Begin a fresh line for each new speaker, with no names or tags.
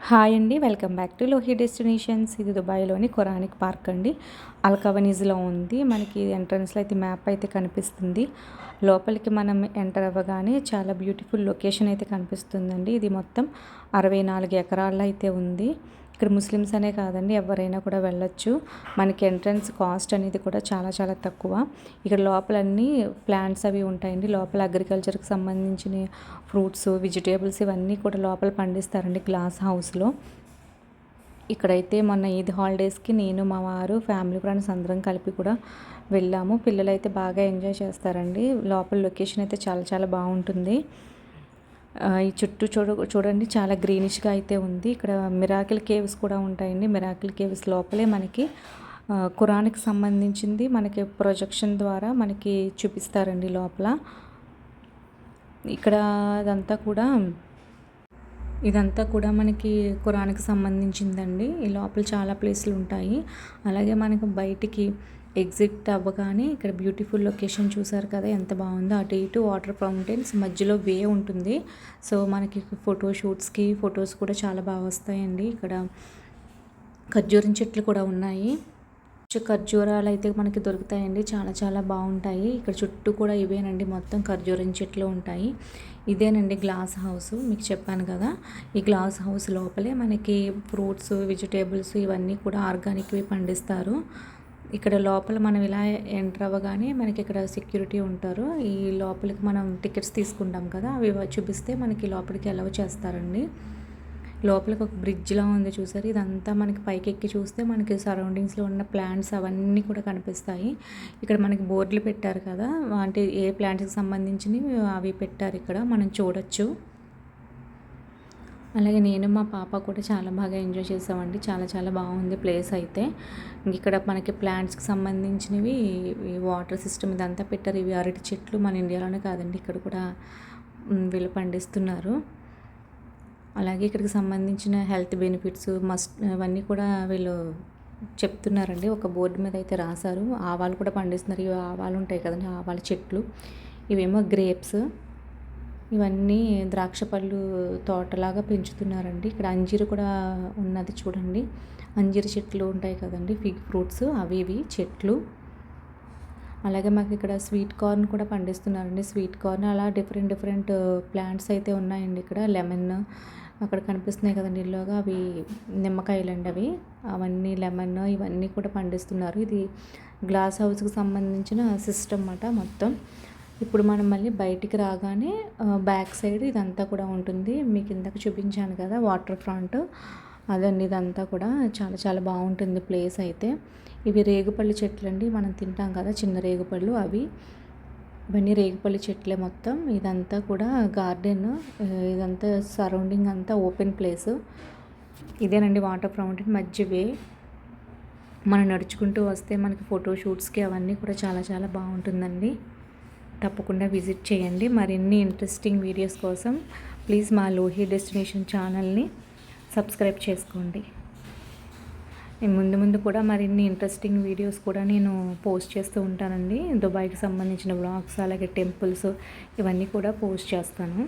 Hi అండి, welcome back to Lohi destinations. ఇది దుబాయ్లోని ఖురానిక్ park అండి. అల్కవనీజ్లో ఉంది. మనకి ఎంట్రన్స్లో అయితే మ్యాప్ అయితే కనిపిస్తుంది. లోపలికి మనం ఎంటర్ అవ్వగానే చాలా బ్యూటిఫుల్ లొకేషన్ అయితే కనిపిస్తుందండి. ఇది మొత్తం 64 ఎకరాల్లో అయితే ఉంది. ఇక్కడ ముస్లిమ్స్ అనే కాదండి, ఎవరైనా కూడా వెళ్ళొచ్చు. మనకి ఎంట్రన్స్ కాస్ట్ అనేది కూడా చాలా చాలా తక్కువ. ఇక్కడ లోపలన్నీ ప్లాంట్స్ అవి ఉంటాయండి. లోపల అగ్రికల్చర్కి సంబంధించిన ఫ్రూట్స్, వెజిటేబుల్స్ ఇవన్నీ కూడా లోపల పండిస్తారండి గ్లాస్ హౌస్లో. ఇక్కడైతే మొన్న ఈద్ హాలిడేస్కి నేను, మా వారు, ఫ్యామిలీ ఫ్రెండ్స్ అందరం కలిపి కూడా వెళ్ళాము. పిల్లలు అయితే బాగా ఎంజాయ్ చేస్తారండి. లోపల లొకేషన్ అయితే చాలా చాలా బాగుంటుంది. ఈ చుట్టూ చూడండి, చాలా గ్రీనిష్గా అయితే ఉంది. ఇక్కడ మిరాకిల్ కేవ్స్ కూడా ఉంటాయండి. మిరాకిల్ కేవ్స్ లోపలే మనకి ఖురాన్కి సంబంధించింది మనకి ప్రొజెక్షన్ ద్వారా మనకి చూపిస్తారండి లోపల. ఇక్కడ ఇదంతా కూడా మనకి ఖురాన్కి సంబంధించిందండి. ఈ లోపల చాలా ప్లేసులు ఉంటాయి. అలాగే మనకు బయటికి ఎగ్జిట్ అవ్వగానే ఇక్కడ బ్యూటిఫుల్ లొకేషన్ చూసారు కదా, ఎంత బాగుందో. అటు ఇటు వాటర్ ఫౌంటైన్స్, మధ్యలో వే ఉంటుంది. సో మనకి ఫోటోషూట్స్కి ఫొటోస్ కూడా చాలా బాగా వస్తాయండి. ఇక్కడ ఖర్జూరం చెట్లు కూడా ఉన్నాయి. ఖర్జూరాలు అయితే మనకి దొరుకుతాయండి, చాలా చాలా బాగుంటాయి. ఇక్కడ చుట్టూ కూడా ఇవేనండి, మొత్తం ఖర్జూరం చెట్లు ఉంటాయి. ఇదేనండి గ్లాస్ హౌస్, మీకు చెప్పాను కదా. ఈ గ్లాస్ హౌస్ లోపలే మనకి ఫ్రూట్స్, వెజిటేబుల్స్ ఇవన్నీ కూడా ఆర్గానిక్వి పండిస్తారు. ఇక్కడ లోపల మనం ఇలా ఎంటర్ అవ్వగానే మనకి ఇక్కడ సెక్యూరిటీ ఉంటారు. ఈ లోపలికి మనం టికెట్స్ తీసుకుంటాం కదా, అవి చూపిస్తే మనకి లోపలికి అలౌ చేస్తారండి. లోపలికి ఒక బ్రిడ్జ్లా ఉంది చూసారు. ఇదంతా మనకి పైకి ఎక్కి చూస్తే మనకి సరౌండింగ్స్లో ఉన్న ప్లాంట్స్ అవన్నీ కూడా కనిపిస్తాయి. ఇక్కడ మనకి బోర్డులు పెట్టారు కదా, అంటే ఏ ప్లాంట్స్కి సంబంధించినవి అవి పెట్టారు, ఇక్కడ మనం చూడొచ్చు. అలాగే నేను, మా పాప కూడా చాలా బాగా ఎంజాయ్ చేసామండి. చాలా చాలా బాగుంది ప్లేస్ అయితే. ఇక్కడ మనకి ప్లాంట్స్కి సంబంధించినవి వాటర్ సిస్టమ్ ఇదంతా పెట్టారు. ఇవి అరటి చెట్లు మన ఇండియాలోనే కాదండి, ఇక్కడ కూడా వీళ్ళు పండిస్తున్నారు. అలాగే ఇక్కడికి సంబంధించిన హెల్త్ బెనిఫిట్స్ అవన్నీ కూడా వీళ్ళు చెప్తున్నారండి. ఒక బోర్డు మీద అయితే రాశారు. ఆవాలు కూడా పండిస్తున్నారు. ఇవి ఆవాలు ఉంటాయి కదండి, ఆవాల చెట్లు. ఇవేమో గ్రేప్స్, ఇవన్నీ ద్రాక్ష పళ్ళు తోటలాగా పెంచుతున్నారండి. ఇక్కడ అంజీరు కూడా ఉన్నది చూడండి. అంజీరు చెట్లు ఉంటాయి కదండి, ఫిగ్ ఫ్రూట్స్, అవి ఇవి చెట్లు. అలాగే మాకు ఇక్కడ స్వీట్ కార్న్ కూడా పండిస్తున్నారండి. స్వీట్ కార్న్ అలా డిఫరెంట్ డిఫరెంట్ ప్లాంట్స్ అయితే ఉన్నాయండి. ఇక్కడ లెమన్ అక్కడ కనిపిస్తున్నాయి కదండి ఇల్లుగా, అవి నిమ్మకాయలు అండి అవి. అవన్నీ లెమన్ ఇవన్నీ కూడా పండిస్తున్నారు. ఇది గ్లాస్ హౌస్కి సంబంధించిన సిస్టమ్ అన్నమాట మొత్తం. ఇప్పుడు మనం మళ్ళీ బయటికి రాగానే బ్యాక్ సైడ్ ఇదంతా కూడా ఉంటుంది. మీకు ఇందాక చూపించాను కదా వాటర్ ఫ్రంట్, అదండి. ఇదంతా కూడా చాలా చాలా బాగుంటుంది ప్లేస్ అయితే. ఇవి రేగుపళ్ళు చెట్లు అండి, మనం తింటాం కదా చిన్న రేగుపళ్ళు, అవి ఇవన్నీ రేగుపళ్ళు చెట్లే మొత్తం. ఇదంతా కూడా గార్డెన్, ఇదంతా సరౌండింగ్ అంతా ఓపెన్ ప్లేస్. ఇదేనండి వాటర్ ఫౌంటైన్ మధ్య వే. మనం నడుచుకుంటూ వస్తే మనకి ఫోటోషూట్స్కి అవన్నీ కూడా చాలా చాలా బాగుంటుందండి. తప్పకుండా విజిట్ చేయండి. మరిన్ని ఇంట్రెస్టింగ్ వీడియోస్ కోసం ప్లీజ్ మా లోహి డెస్టినేషన్ ఛానల్ని సబ్స్క్రైబ్ చేసుకోండి. ముందు ముందు కూడా మరిన్ని ఇంట్రెస్టింగ్ వీడియోస్ కూడా నేను పోస్ట్ చేస్తూ ఉంటానండి. దుబాయ్కి సంబంధించిన వ్లాగ్స్, అలాగే టెంపుల్స్ ఇవన్నీ కూడా పోస్ట్ చేస్తాను.